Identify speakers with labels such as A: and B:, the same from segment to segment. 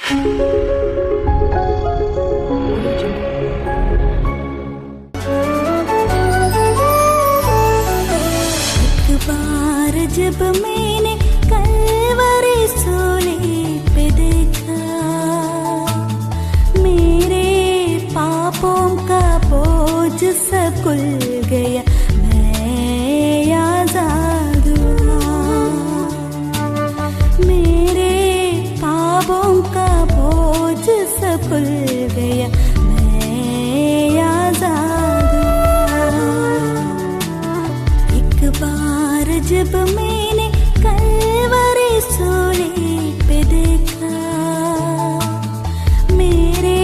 A: बार जब मैंने कलवरी सूली पे देखा, मेरे पापों का बोझ सब खुल गया, मैं आजाद हुआ। मेरे पापों का बोझ सब खुल गया, मैं आजाद हुआ। एक बार जब मैंने कलवरी सूली पे देखा, मेरे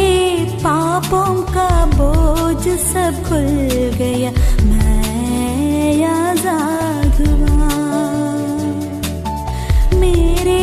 A: पापों का बोझ सब खुल गया, मैं आजाद हुआ। मेरे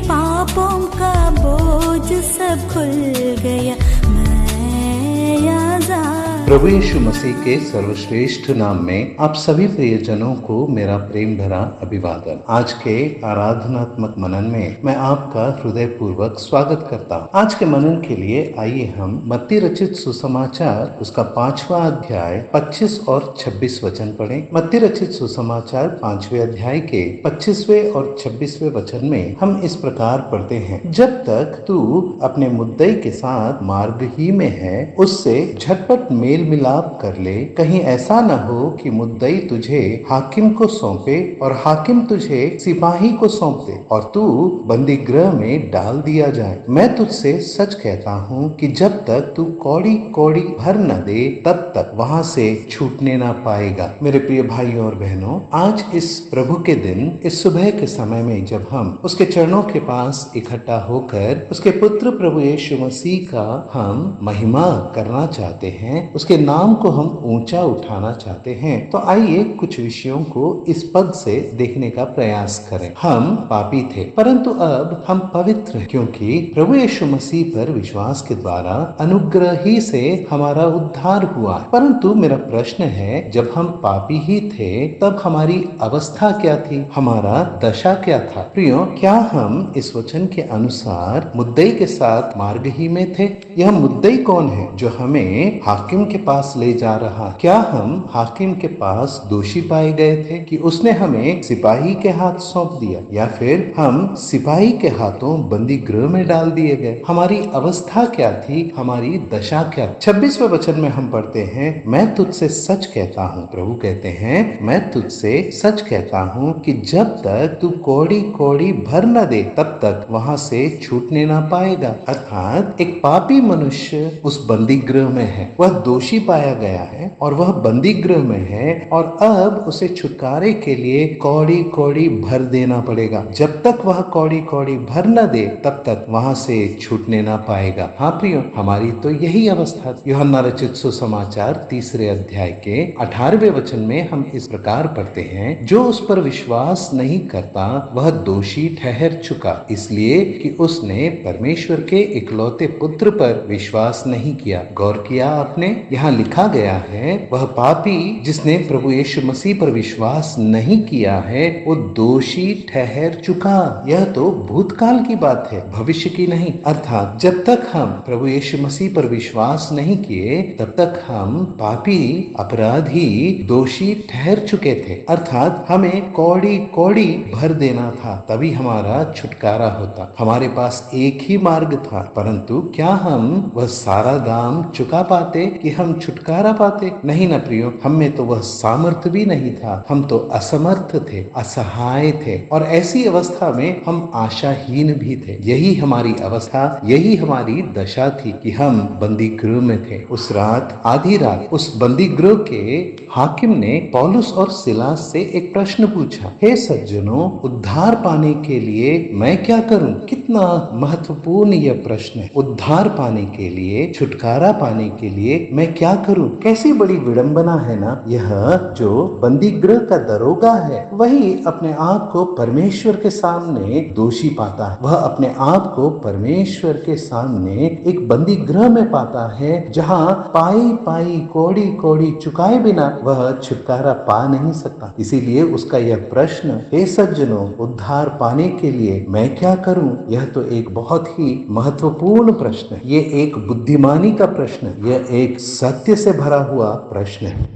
A: पापों का बोझ सब खुल गया, मैं आजाद।
B: प्रभु यीशु मसीह के सर्वश्रेष्ठ नाम में आप सभी प्रियजनों को मेरा प्रेम भरा अभिवादन। आज के आराधनात्मक मनन में मैं आपका हृदय पूर्वक स्वागत करता हूँ। आज के मनन के लिए आइए हम मत्ती रचित सुसमाचार उसका 5वां अध्याय 25 और 26 वचन पढ़ें। मत्ती रचित सुसमाचार 5वें अध्याय के 25वें और 26वें वचन में हम इस प्रकार पढ़ते हैं, जब तक तू अपने मुद्दई के साथ मार्ग ही में है, उससे झटपट मेल मिलाप कर ले, कहीं ऐसा न हो कि मुद्दई तुझे हाकिम को सौंपे और हाकिम तुझे सिपाही को सौंप दे और तू बंदी गृह में डाल दिया जाए। मैं तुझसे सच कहता हूँ कि जब तक तू कौड़ी कौड़ी भर न दे, तब तक वहां से छूटने ना पाएगा। मेरे प्रिय भाइयों और बहनों, आज इस प्रभु के दिन, इस सुबह के समय में जब हम उसके चरणों के पास इकट्ठा होकर उसके पुत्र प्रभु यीशु मसीह का हम महिमा करना चाहते हैं, उसके नाम को हम ऊंचा उठाना चाहते हैं, तो आइए कुछ विषयों को इस पद से देखने का प्रयास करें। हम पापी थे, परंतु अब हम पवित्र हैं, क्योंकि प्रभु यीशु मसीह पर विश्वास के द्वारा अनुग्रह ही से हमारा उद्धार हुआ। परंतु मेरा प्रश्न है, जब हम पापी ही थे तब हमारी अवस्था क्या थी, हमारा दशा क्या था? प्रियो, क्या हम इस वचन के अनुसार मुद्दई के साथ मार्ग ही में थे? यह मुद्दई कौन है जो हमें हाकिम के पास ले जा रहा? क्या हम हाकिम के पास दोषी पाए गए थे कि उसने हमें सिपाही के हाथ सौंप दिया, या फिर हम सिपाही के हाथों बंदी गृह में डाल दिए गए? हमारी अवस्था क्या थी, हमारी दशा क्या? 26वें वचन में हम पढ़ते हैं, मैं तुझसे सच कहता हूँ। प्रभु कहते हैं, मैं तुझसे सच कहता हूँ कि जब तक तू कौड़ी कौड़ी भर न दे, तब तक वहां से छूटने ना पाएगा। अर्थात एक पापी मनुष्य उस बंदी गृह में है, वह दोषी पाया गया है और वह बंदी गृह में है, और अब उसे छुटकारे के लिए कौड़ी कौड़ी भर देना पड़ेगा। जब तक वह कौड़ी कौड़ी भर न दे, तब तक वहां से छूटने ना पाएगा। हाँ प्रियो, हमारी तो यही अवस्था थी। यूहन्ना रचित सुसमाचार 3 अध्याय के 18वें वचन में हम इस प्रकार पढ़ते हैं, जो उस पर विश्वास नहीं करता वह दोषी ठहर चुका, इसलिए कि उसने परमेश्वर के इकलौते पुत्र पर विश्वास नहीं किया। गौर किया आपने? यहाँ लिखा गया है, वह पापी जिसने प्रभु यीशु मसीह पर विश्वास नहीं किया है, वो दोषी ठहर चुका। यह तो भूतकाल की बात है, भविष्य की नहीं। अर्थात जब तक हम प्रभु यीशु मसीह पर विश्वास नहीं किए, तब तक हम पापी, अपराधी, दोषी ठहर चुके थे। अर्थात हमें कौड़ी कौड़ी भर देना था, तभी हमारा छुटकारा होता। हमारे पास एक ही मार्ग था, परंतु क्या हम वह सारा दाम चुका पाते कि हम छुटकारा पाते? नहीं ना प्रियो, हम में तो वह सामर्थ्य भी नहीं था। हम तो असमर्थ थे, असहाय थे, और ऐसी अवस्था में हम आशाहीन भी थे। यही हमारी अवस्था, यही हमारी दशा थी कि हम बंदी गृह में थे। उस रात, आधी रात, उस बंदी गृह के हाकिम ने पौलुस और सिलास से एक प्रश्न पूछा, हे सज्जनों, उद्धार पाने के लिए मैं क्या करूं? कितना महत्वपूर्ण यह प्रश्न है। उद्धार पाने के लिए, छुटकारा पाने के लिए मैं क्या करूं? कैसी बड़ी विडंबना है ना। यह जो बंदी गृह का दरोगा है, वही अपने आप को परमेश्वर के सामने दोषी पाता है। वह अपने आप को परमेश्वर के सामने एक बंदी गृह में पाता है, जहां पाई पाई कौड़ी कौड़ी चुकाए बिना वह छुटकारा पा नहीं सकता। इसीलिए उसका यह प्रश्न, हे सज्जनों, उद्धार पाने के लिए मैं क्या करूं? यह तो एक बहुत ही महत्वपूर्ण प्रश्न है। ये एक बुद्धिमानी का प्रश्न है। यह एक सत्य से भरा हुआ प्रश्न है,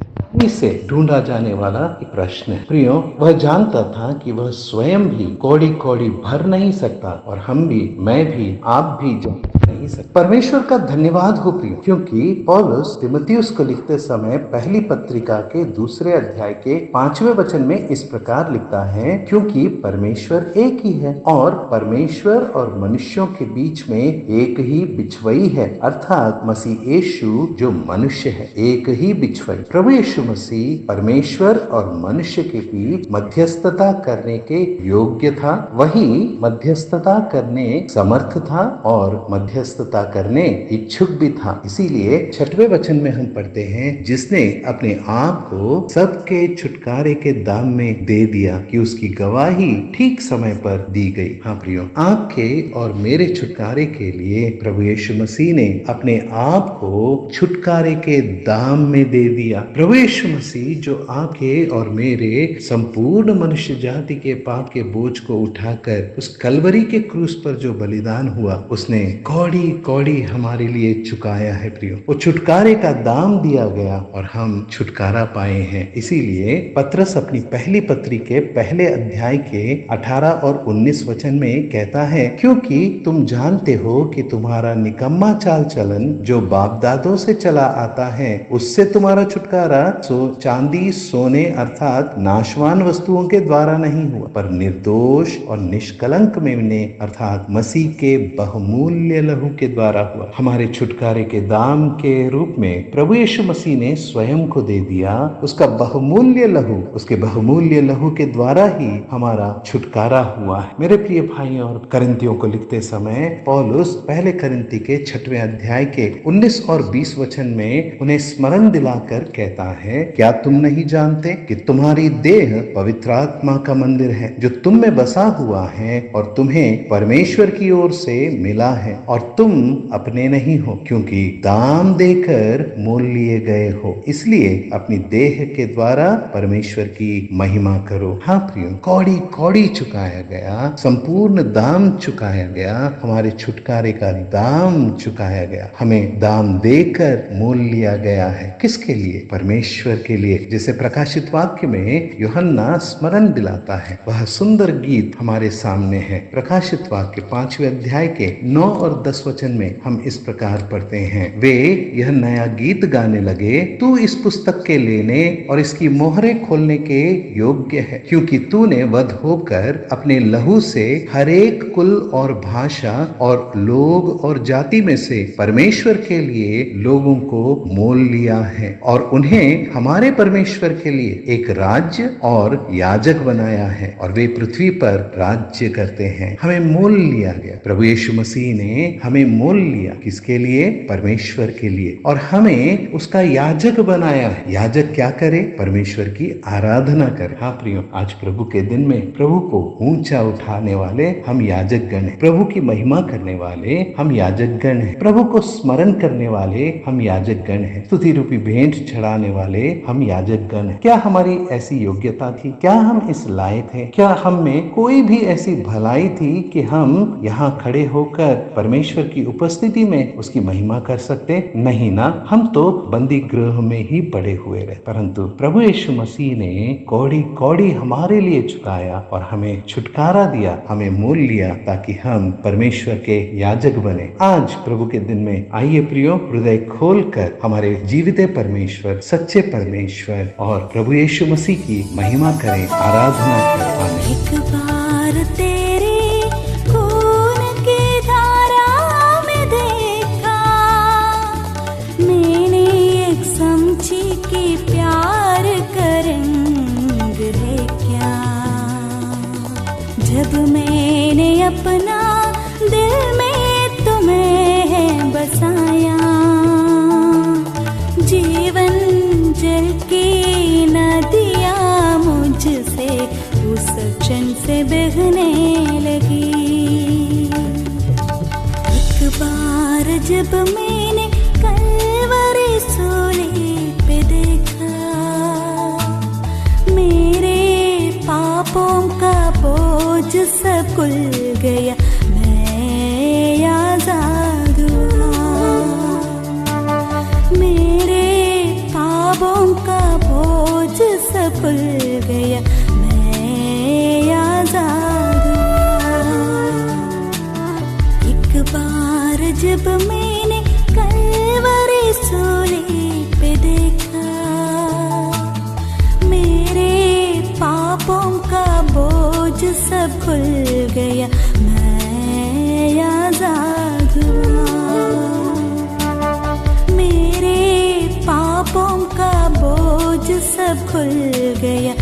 B: इसे ढूंढा जाने वाला एक प्रश्न है। प्रियो, वह जानता था कि वह स्वयं भी कौड़ी कौड़ी भर नहीं सकता और हम भी, मैं भी, आप भी नहीं सकते। परमेश्वर का धन्यवाद हो प्रियो, क्योंकि पौलुस तिमुथियुस को लिखते समय पहली पत्रिका के 2 अध्याय के 5वें वचन में इस प्रकार लिखता है, क्योंकि परमेश्वर एक ही है और परमेश्वर और मनुष्यों के बीच में एक ही बिछवई है, अर्थात मसीह यीशु जो मनुष्य है, एक ही बिछवई। प्रभु यीशु मसीह परमेश्वर और मनुष्य के बीच मध्यस्थता करने के योग्य था, वही मध्यस्थता करने समर्थ था और मध्यस्थता करने इच्छुक भी था। इसीलिए 6वें वचन में हम पढ़ते हैं, जिसने अपने आप को सबके छुटकारे के दाम में दे दिया कि उसकी गवाही ठीक समय पर दी गई। हाँ प्रियो, आपके और मेरे छुटकारे के लिए प्रभु यीशु मसीह ने अपने आप को छुटकारे के दाम में दे दिया। प्रभु यीशु मसीह जो आपके और मेरे संपूर्ण मनुष्य जाति के पाप के बोझ को उठाकर उस कलवरी के क्रूस पर जो बलिदान हुआ, उसने कौड़ी कौड़ी हमारे लिए चुकाया है प्रियो। वो छुटकारे का दाम दिया गया और हम छुटकारा पाए हैं। इसीलिए पत्रस अपनी पहली पत्री के पहले अध्याय के 18 और 19 वचन में कहता है, क्योंकि तुम जानते हो कि तुम्हारा निकम्मा चाल चलन जो बाप दादों से चला आता है, उससे तुम्हारा छुटकारा चांदी सोने अर्थात नाशवान वस्तुओं के द्वारा नहीं हुआ, पर निर्दोष और निष्कलंक मेमने अर्थात मसीह के बहुमूल्य लहू के द्वारा हुआ। हमारे छुटकारे के दाम के रूप में प्रभु यीशु मसीह ने स्वयं को दे दिया। उसका बहुमूल्य लहू, उसके बहुमूल्य लहू के द्वारा ही हमारा छुटकारा हुआ है। मेरे प्रिय भाई, और करिन्थियों को लिखते समय पौलुस पहले करिन्थी के 6वें अध्याय के 19 और 20 वचन में उन्हें स्मरण दिलाकर कहता है, क्या तुम नहीं जानते कि तुम्हारी देह पवित्र आत्मा का मंदिर है जो तुम में बसा हुआ है और तुम्हें परमेश्वर की ओर से मिला है और तुम अपने नहीं हो, क्योंकि दाम देकर मोल लिए गए हो। इसलिए अपनी देह के द्वारा परमेश्वर की महिमा करो। हाँ प्रियो, कौड़ी कौड़ी चुकाया गया, संपूर्ण दाम चुकाया गया, हमारे छुटकारे का दाम चुकाया गया, हमें दाम देकर मोल लिया गया है। किसके लिए? परमेश्वर के लिए। जैसे प्रकाशित वाक्य में यूहन्ना स्मरण दिलाता है, वह सुंदर गीत हमारे सामने है। प्रकाशित वाक्य 5वें अध्याय के 9 और 10 वचन में हम इस प्रकार पढ़ते हैं, वे यह नया गीत गाने लगे, तू इस पुस्तक के लेने और इसकी मोहरें खोलने के योग्य है, क्योंकि तूने वध होकर अपने लहू से हर एक कुल और भाषा और लोग और जाति में से परमेश्वर के लिए लोगों को मोल लिया है और उन्हें हमारे परमेश्वर के लिए एक राज्य और याजक बनाया है और वे पृथ्वी पर राज्य करते हैं। हमें मोल लिया गया। प्रभु यीशु मसीह ने हमें मोल लिया। किसके लिए? परमेश्वर के लिए। और हमें उसका याजक बनाया है। याजक क्या करे? परमेश्वर की आराधना करे। हाँ प्रियो, आज प्रभु के दिन में प्रभु को ऊंचा उठाने वाले हम याजक गण हैं। प्रभु की महिमा करने वाले हम याजक गण हैं। प्रभु को स्मरण करने वाले हम याजक गण हैं। स्तुति रूपी भेंट चढ़ाने वाले हम याजक गण हैं। क्या हमारी ऐसी योग्यता थी? क्या हम इस लायक हैं? क्या हम में कोई भी ऐसी भलाई थी कि हम यहाँ खड़े होकर परमेश्वर की उपस्थिति में उसकी महिमा कर सकते? नहीं ना, हम तो बंदी गृह में ही पड़े हुए रहे। परंतु प्रभु यीशु मसीह ने कौड़ी कौड़ी हमारे लिए चुकाया और हमें छुटकारा दिया, हमें मोल लिया, ताकि हम परमेश्वर के याजक बने। आज प्रभु के दिन में आइए प्रियो, हृदय खोलकर हमारे जीवित परमेश्वर, सच्चे परमेश्वर और प्रभु यीशु मसीह की महिमा करें, आराधना करें। आमीन।
A: एक बार तेरे खून की धारा में देखा मैंने, एक समझी कि प्यार का रंग है क्या। जब मैंने अपना दिल में तुम्हें बसाया, जीवन जल की नदियाँ मुझसे उस क्षण से बहने लगी। एक बार जब मैंने कलवरी सूली पे देखा, मेरे पापों का बोझ सब खुल गया। मैं पापों का बोझ सब खुल गया, मैं आजाद हुआ। मेरे पापों का बोझ सब खुल गया,